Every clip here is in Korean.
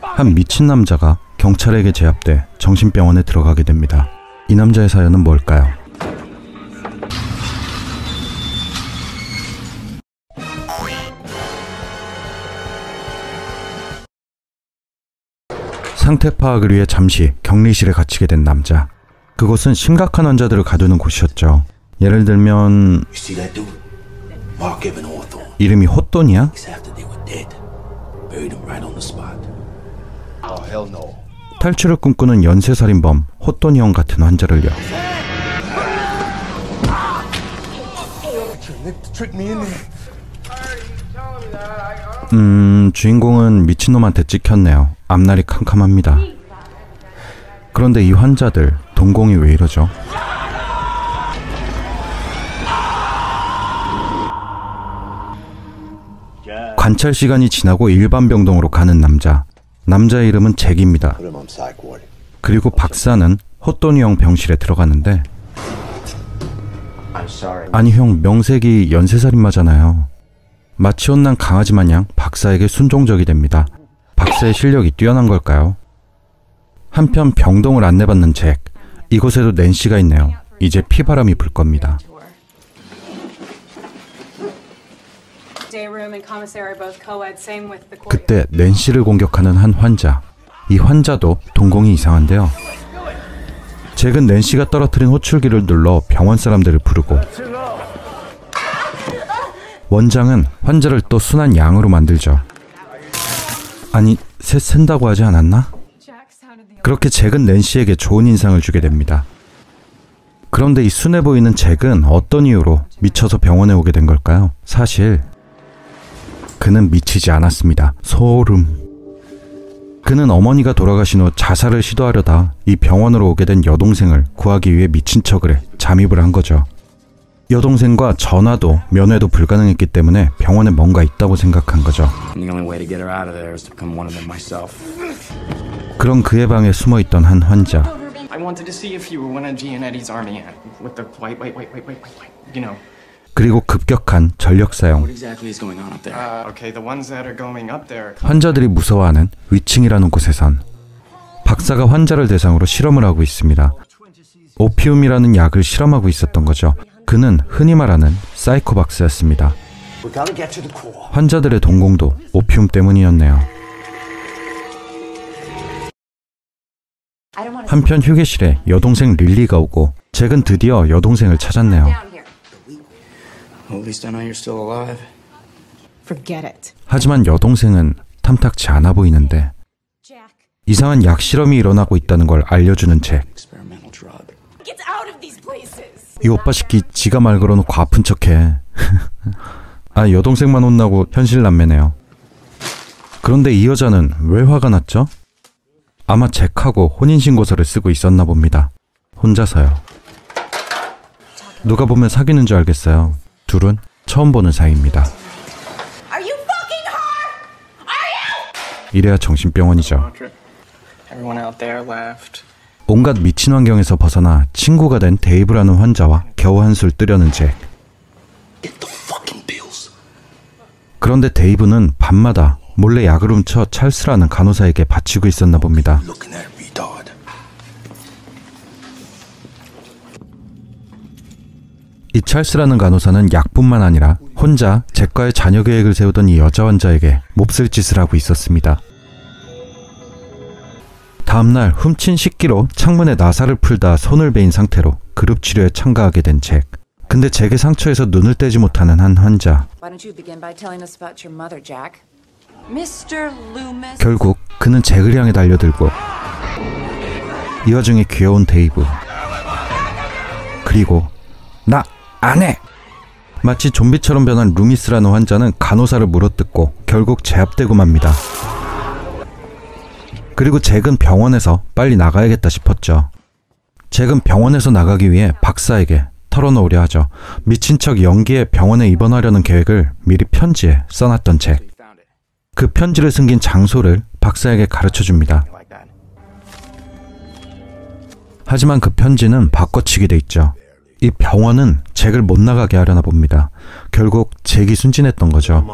한 미친 남자가 경찰에게 제압돼 정신병원에 들어가게 됩니다. 이 남자의 사연은 뭘까요? 상태 파악을 위해 잠시 격리실에 갇히게 된 남자. 그곳은 심각한 환자들을 가두는 곳이었죠. 예를 들면 이름이 호돈이야? 탈출을 꿈꾸는 연쇄살인범 호돈이 형 같은 환자를요. 주인공은 미친놈한테 찍혔네요. 앞날이 캄캄합니다. 그런데 이 환자들 동공이 왜 이러죠? 관찰 시간이 지나고 일반 병동으로 가는 남자. 남자의 이름은 잭입니다. 그리고 박사는 호돈이 형 병실에 들어가는데, 아니 형, 명색이 연쇄살인마잖아요. 마치 혼난 강아지 마냥 박사에게 순종적이 됩니다. 박사의 실력이 뛰어난 걸까요? 한편 병동을 안내받는 잭. 이곳에도 낸시가 있네요. 이제 피바람이 불 겁니다. 그때 낸시를 공격하는 한 환자. 이 환자도 동공이 이상한데요. 잭은 낸시가 떨어뜨린 호출기를 눌러 병원 사람들을 부르고, 원장은 환자를 또 순한 양으로 만들죠. 아니, 셋 센다고 하지 않았나? 그렇게 잭은 낸시에게 좋은 인상을 주게 됩니다. 그런데 이 순해 보이는 잭은 어떤 이유로 미쳐서 병원에 오게 된 걸까요? 사실 그는 미치지 않았습니다. 소름. 그는 어머니가 돌아가신 후 자살을 시도하려다 이 병원으로 오게 된 여동생을 구하기 위해 미친 척을 해 잠입을 한 거죠. 여동생과 전화도 면회도 불가능했기 때문에 병원에 뭔가 있다고 생각한 거죠. 그런 그의 방에 숨어있던 한 환자. 그리고 급격한 전력 사용. 환자들이 무서워하는 위층이라는 곳에선 박사가 환자를 대상으로 실험을 하고 있습니다. 오피움이라는 약을 실험하고 있었던 거죠. 그는 흔히 말하는 사이코박스였습니다. 환자들의 동공도 오피움 때문이었네요. 한편 휴게실에 여동생 릴리가 오고 잭은 드디어 여동생을 찾았네요. 하지만 여동생은 탐탁치 않아 보이는데 이상한 약 실험이 일어나고 있다는 걸 알려주는 잭. 이 오빠 새끼 지가 말 걸어놓고 아픈 척해. 아, 여동생만 혼나고 현실 남매네요. 그런데 이 여자는 왜 화가 났죠? 아마 잭하고 혼인신고서를 쓰고 있었나 봅니다. 혼자서요. 누가 보면 사귀는 줄 알겠어요. 둘은 처음 보는 사이입니다. 이래야 정신병원이죠. 온갖 미친 환경에서 벗어나 친구가 된 데이브라는 환자와 겨우 한술 뜨려는 잭. 그런데 데이브는 밤마다 몰래 약을 훔쳐 찰스라는 간호사에게 바치고 있었나 봅니다. 이 찰스라는 간호사는 약뿐만 아니라 혼자 잭과의 자녀 계획을 세우던 이 여자 환자에게 몹쓸 짓을 하고 있었습니다. 다음날 훔친 식기로 창문에 나사를 풀다 손을 베인 상태로 그룹 치료에 참가하게 된 잭. 근데 잭의 상처에서 눈을 떼지 못하는 한 환자. 결국 그는 잭을 향해 달려들고, 이 와중에 귀여운 데이브, 그리고 나 안 해! 마치 좀비처럼 변한 루미스라는 환자는 간호사를 물어뜯고 결국 제압되고 맙니다. 그리고 잭은 병원에서 빨리 나가야겠다 싶었죠. 잭은 병원에서 나가기 위해 박사에게 털어놓으려 하죠. 미친 척 연기에 병원에 입원하려는 계획을 미리 편지에 써놨던 잭. 그 편지를 숨긴 장소를 박사에게 가르쳐줍니다. 하지만 그 편지는 바꿔치기 돼 있죠. 이 병원은 잭을 못 나가게 하려나 봅니다. 결국 잭이 순진했던 거죠.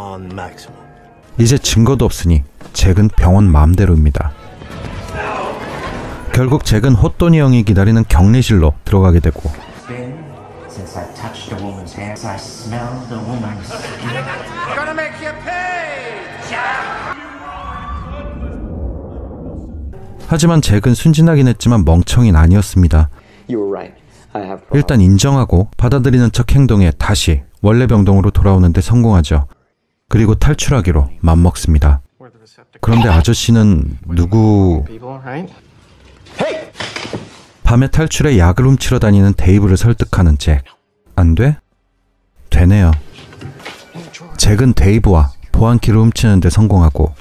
이제 증거도 없으니 잭은 병원 마음대로입니다. 결국 잭은 호또니 형이 기다리는 격리실로 들어가게 되고 하지만 잭은 순진하긴 했지만 멍청이는 아니었습니다. 일단 인정하고 받아들이는 척 행동에 다시 원래 병동으로 돌아오는데 성공하죠. 그리고 탈출하기로 맘먹습니다. 그런데 아저씨는 누구... 밤에 탈출해 약을 훔치러 다니는 데이브를 설득하는 잭. 안 돼? 되네요. 잭은 데이브와 보안키를 훔치는 데 성공하고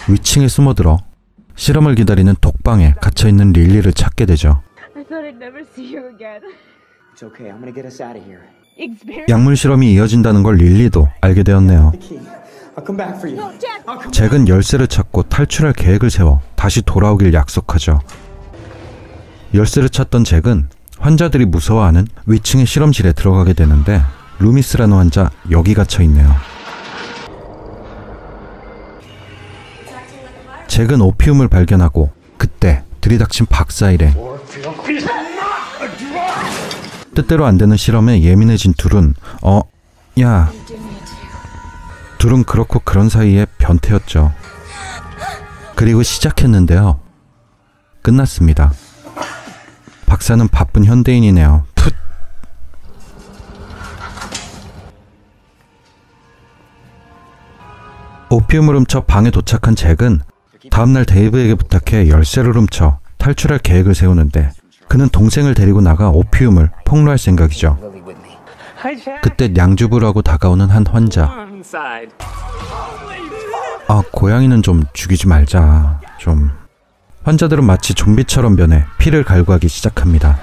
위층에 숨어들어 실험을 기다리는 독방에 갇혀있는 릴리를 찾게 되죠. 약물 실험이 이어진다는 걸 릴리도 알게 되었네요. 잭은 열쇠를 찾고 탈출할 계획을 세워 다시 돌아오길 약속하죠. 열쇠를 찾던 잭은 환자들이 무서워하는 위층의 실험실에 들어가게 되는데 루미스라는 환자 여기 갇혀있네요. 잭은 오피움을 발견하고 그때 들이닥친 박사 일행. 뜻대로 안 되는 실험에 예민해진 둘은 야. 둘은 그렇고 그런 사이에 변태였죠. 그리고 시작했는데요. 끝났습니다. 박사는 바쁜 현대인이네요. 풋. 오피움을 훔쳐 방에 도착한 잭은 다음날 데이브에게 부탁해 열쇠를 훔쳐 탈출할 계획을 세우는데 그는 동생을 데리고 나가 오피움을 폭로할 생각이죠. 그때 냥주부라고 다가오는 한 환자. 고양이는 좀 죽이지 말자. 좀. 환자들은 마치 좀비처럼 변해 피를 갈구하기 시작합니다.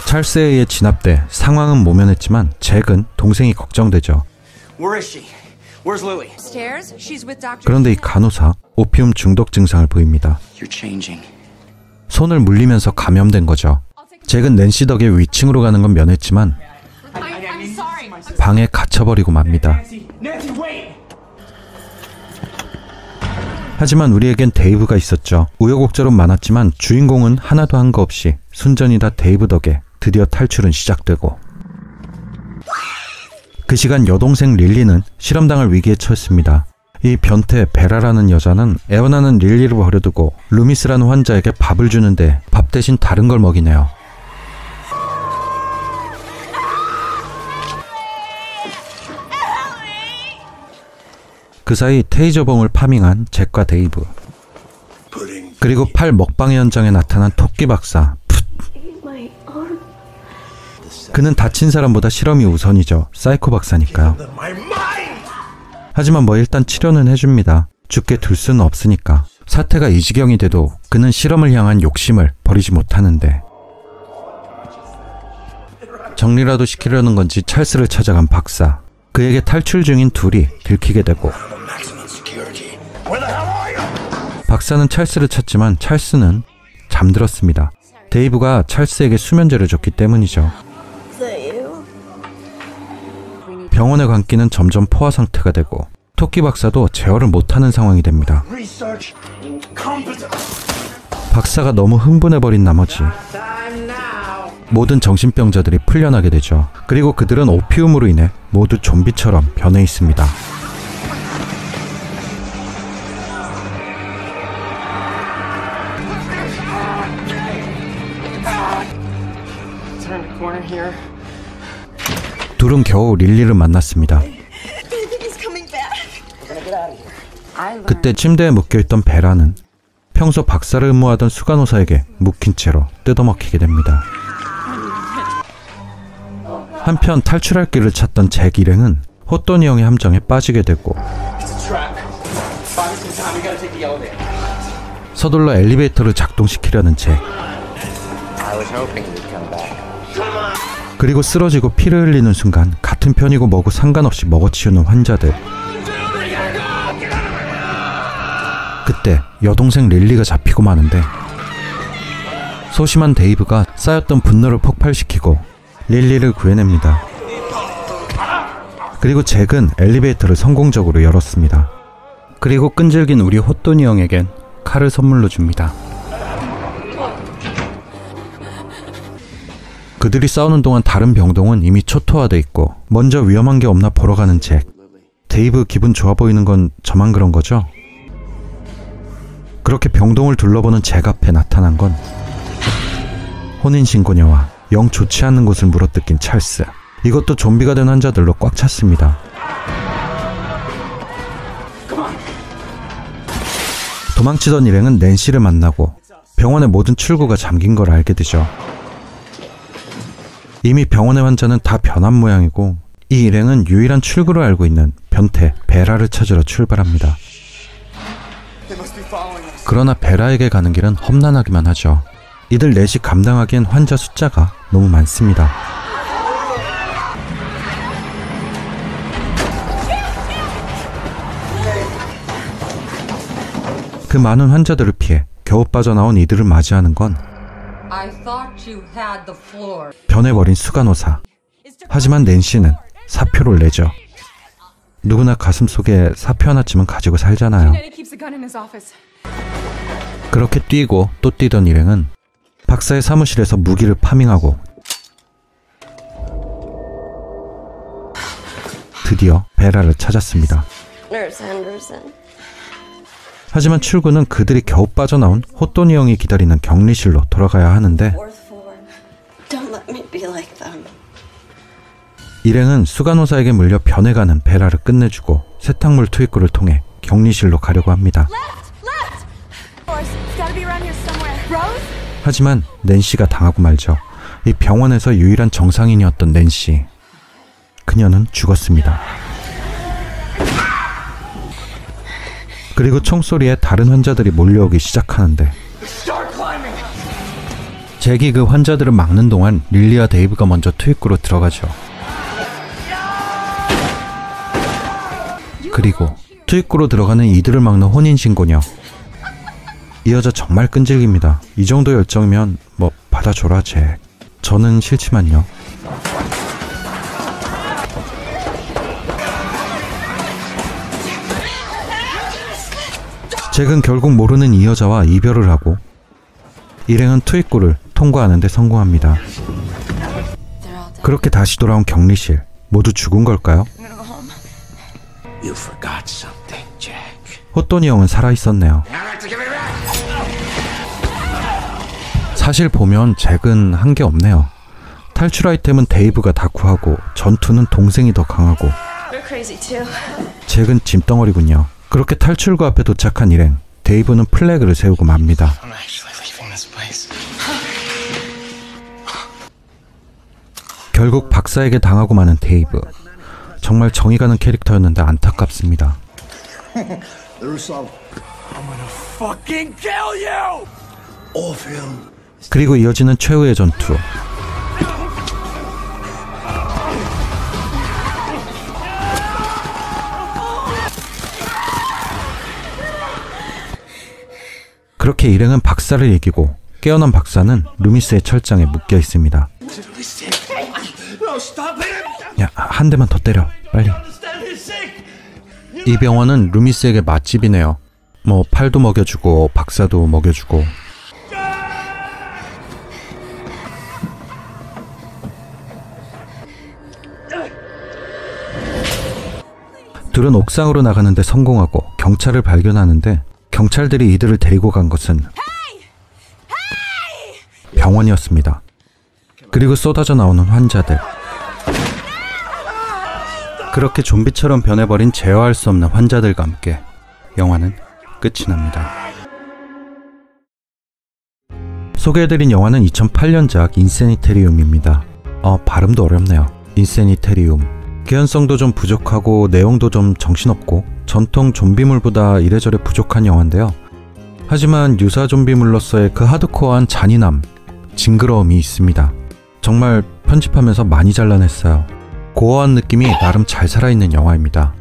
찰스에 의해 진압돼 상황은 모면했지만 잭은 동생이 걱정되죠. 그런데 이 간호사 오피움 중독 증상을 보입니다. 손을 물리면서 감염된 거죠. 잭은 낸시 덕에 위층으로 가는 건 면했지만 방에 갇혀버리고 맙니다. 하지만 우리에겐 데이브가 있었죠. 우여곡절은 많았지만 주인공은 하나도 한 거 없이 순전히 다 데이브 덕에 드디어 탈출은 시작되고 그 시간 여동생 릴리는 실험당할 위기에 처했습니다. 이 변태 베라라는 여자는 애원하는 릴리를 버려두고 루미스라는 환자에게 밥을 주는데 밥 대신 다른 걸 먹이네요. 그 사이 테이저봉을 파밍한 잭과 데이브, 그리고 팔 먹방의 현장에 나타난 토끼 박사. 풋. 그는 다친 사람보다 실험이 우선이죠. 사이코 박사니까요. 하지만 일단 치료는 해줍니다. 죽게 둘 수는 없으니까. 사태가 이 지경이 돼도 그는 실험을 향한 욕심을 버리지 못하는데 정리라도 시키려는 건지 찰스를 찾아간 박사. 그에게 탈출 중인 둘이 들키게 되고 박사는 찰스를 찾지만 찰스는 잠들었습니다. 데이브가 찰스에게 수면제를 줬기 때문이죠. 병원의 광기는 점점 포화 상태가 되고 토끼 박사도 제어를 못하는 상황이 됩니다. 박사가 너무 흥분해버린 나머지 모든 정신병자들이 풀려나게 되죠. 그리고 그들은 오피움으로 인해 모두 좀비처럼 변해 있습니다. 둘은 겨우 릴리를 만났습니다. 그때 침대에 묶여있던 베라는 평소 박사를 음모하던 수간호사에게 묶인 채로 뜯어먹히게 됩니다. 한편 탈출할 길을 찾던 잭 일행은 호또니 형의 함정에 빠지게 되고 서둘러 엘리베이터를 작동시키려는 잭. 그리고 쓰러지고 피를 흘리는 순간 같은 편이고 뭐고 상관없이 먹어치우는 환자들. 그때 여동생 릴리가 잡히고 마는데 소심한 데이브가 쌓였던 분노를 폭발시키고 릴리를 구해냅니다. 그리고 잭은 엘리베이터를 성공적으로 열었습니다. 그리고 끈질긴 우리 호또니 형에겐 칼을 선물로 줍니다. 그들이 싸우는 동안 다른 병동은 이미 초토화돼 있고 먼저 위험한 게 없나 보러 가는 잭. 데이브 기분 좋아 보이는 건 저만 그런 거죠? 그렇게 병동을 둘러보는 잭 앞에 나타난 건 혼인신고녀와 영 좋지 않은 곳을 물어뜯긴 찰스. 이것도 좀비가 된 환자들로 꽉 찼습니다. 도망치던 일행은 낸시를 만나고 병원의 모든 출구가 잠긴 걸 알게 되죠. 이미 병원의 환자는 다 변한 모양이고 이 일행은 유일한 출구를 알고 있는 변태 베라를 찾으러 출발합니다. 그러나 베라에게 가는 길은 험난하기만 하죠. 이들 넷이 감당하기엔 환자 숫자가 너무 많습니다. 그 많은 환자들을 피해 겨우 빠져나온 이들을 맞이하는 건 변해버린 수간호사. 하지만 낸시는 사표를 내죠. 누구나 가슴속에 사표 하나쯤은 가지고 살잖아요. 그렇게 뛰고 또 뛰던 일행은 박사의 사무실에서 무기를 파밍하고 드디어 베라를 찾았습니다. 하지만 출구는 그들이 겨우 빠져나온 호또니 형이 기다리는 격리실로 돌아가야 하는데 일행은 수간호사에게 물려 변해가는 베라를 끝내주고 세탁물 투입구를 통해 격리실로 가려고 합니다. 하지만 낸시가 당하고 말죠. 이 병원에서 유일한 정상인이었던 낸시. 그녀는 죽었습니다. 그리고 총소리에 다른 환자들이 몰려오기 시작하는데 잭이 그 환자들을 막는 동안 릴리와 데이브가 먼저 투입구로 들어가죠. 그리고 투입구로 들어가는 이들을 막는 혼인신고녀. 이 여자 정말 끈질깁니다. 이 정도 열정이면 뭐 받아줘라 잭. 저는 싫지만요. 잭은 결국 모르는 이 여자와 이별을 하고 일행은 투입구를 통과하는 데 성공합니다. 그렇게 다시 돌아온 격리실. 모두 죽은 걸까요? 호또니 형은 살아있었네요. 사실 보면 잭은 한 게 없네요. 탈출 아이템은 데이브가 다 구하고 전투는 동생이 더 강하고 잭은 짐덩어리군요. 그렇게 탈출구 앞에 도착한 일행, 데이브는 플래그를 세우고 맙니다. 결국 박사에게 당하고 마는 데이브. 정말 정이 가는 캐릭터였는데 안타깝습니다. 그리고 이어지는 최후의 전투. 그렇게 일행은 박사를 이기고 깨어난 박사는 루미스의 철장에 묶여 있습니다. 야, 한 대만 더 때려, 빨리. 이 병원은 루미스에게 맛집이네요. 뭐 팔도 먹여주고 박사도 먹여주고. 둘은 옥상으로 나가는데 성공하고 경찰을 발견하는데 경찰들이 이들을 데리고 간 것은 병원이었습니다. 그리고 쏟아져 나오는 환자들. 그렇게 좀비처럼 변해버린 제어할 수 없는 환자들과 함께 영화는 끝이 납니다. 소개해드린 영화는 2008년작 인세니테리움입니다. 발음도 어렵네요. 인세니테리움. 개연성도 좀 부족하고 내용도 좀 정신없고 전통 좀비물보다 이래저래 부족한 영화인데요. 하지만 유사 좀비물로서의 그 하드코어한 잔인함, 징그러움이 있습니다. 정말 편집하면서 많이 잘라냈어요. 고어한 느낌이 나름 잘 살아있는 영화입니다.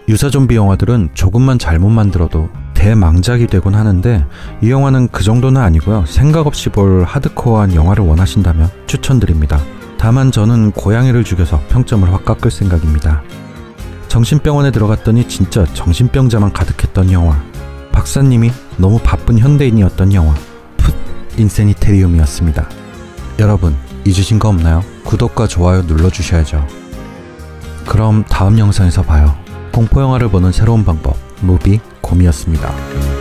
유사 좀비 영화들은 조금만 잘못 만들어도 대망작이 되곤 하는데 이 영화는 그 정도는 아니고요. 생각 없이 볼 하드코어한 영화를 원하신다면 추천드립니다. 다만 저는 고양이를 죽여서 평점을 확 깎을 생각입니다. 정신병원에 들어갔더니 진짜 정신병자만 가득했던 영화. 박사님이 너무 바쁜 현대인이었던 영화. 풋 인세니테리움이었습니다. 여러분 잊으신 거 없나요? 구독과 좋아요 눌러주셔야죠. 그럼 다음 영상에서 봐요. 공포영화를 보는 새로운 방법 무비 곰이었습니다.